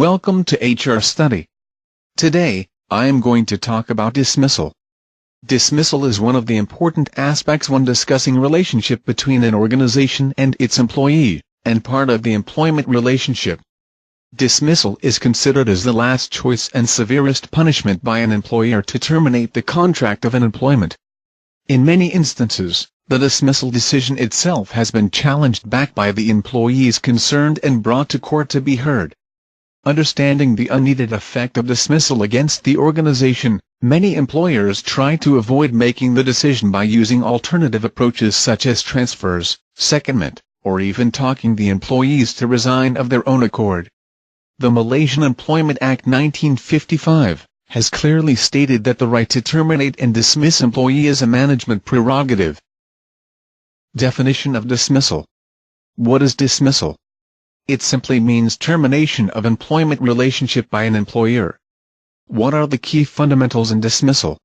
Welcome to HR Study. Today, I am going to talk about dismissal. Dismissal is one of the important aspects when discussing relationship between an organization and its employee, and part of the employment relationship. Dismissal is considered as the last choice and severest punishment by an employer to terminate the contract of an employment. In many instances, the dismissal decision itself has been challenged back by the employees concerned and brought to court to be heard. Understanding the unneeded effect of dismissal against the organization, many employers try to avoid making the decision by using alternative approaches such as transfers, secondment, or even talking the employees to resign of their own accord. The Malaysian Employment Act 1955 has clearly stated that the right to terminate and dismiss employee is a management prerogative. Definition of dismissal. What is dismissal? It simply means termination of employment relationship by an employer. What are the key fundamentals in dismissal?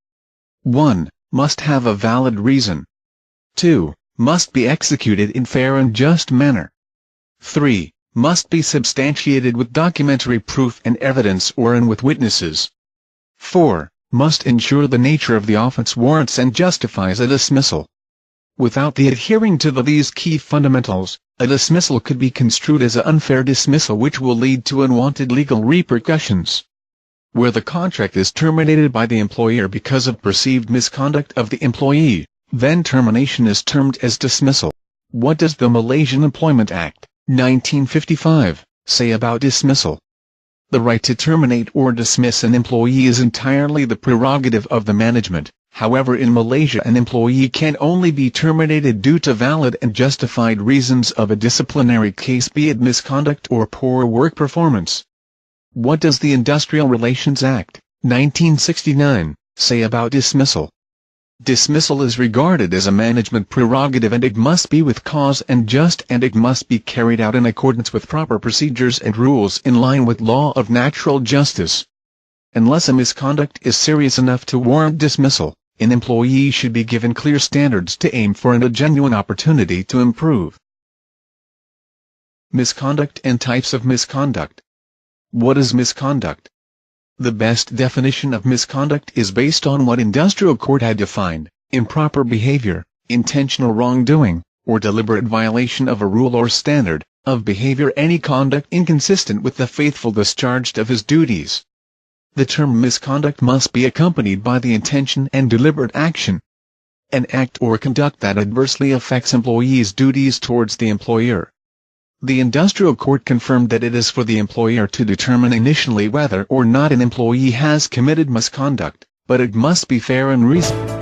1. Must have a valid reason. 2. Must be executed in fair and just manner. 3. Must be substantiated with documentary proof and evidence or with witnesses. 4. Must ensure the nature of the offense warrants and justifies a dismissal. Without the adhering to these key fundamentals, a dismissal could be construed as an unfair dismissal which will lead to unwanted legal repercussions. Where the contract is terminated by the employer because of perceived misconduct of the employee, then termination is termed as dismissal. What does the Malaysian Employment Act, 1955, say about dismissal? The right to terminate or dismiss an employee is entirely the prerogative of the management. However, in Malaysia an employee can only be terminated due to valid and justified reasons of a disciplinary case, be it misconduct or poor work performance. What does the Industrial Relations Act, 1969, say about dismissal? Dismissal is regarded as a management prerogative and it must be with cause and just, and it must be carried out in accordance with proper procedures and rules in line with law of natural justice. Unless a misconduct is serious enough to warrant dismissal, an employee should be given clear standards to aim for and a genuine opportunity to improve. Misconduct and types of misconduct. What is misconduct? The best definition of misconduct is based on what industrial court had defined: improper behavior, intentional wrongdoing, or deliberate violation of a rule or standard of behavior, any conduct inconsistent with the faithful discharge of his duties. The term misconduct must be accompanied by the intention and deliberate action. An act or conduct that adversely affects employees' duties towards the employer. The industrial court confirmed that it is for the employer to determine initially whether or not an employee has committed misconduct, but it must be fair and reasonable.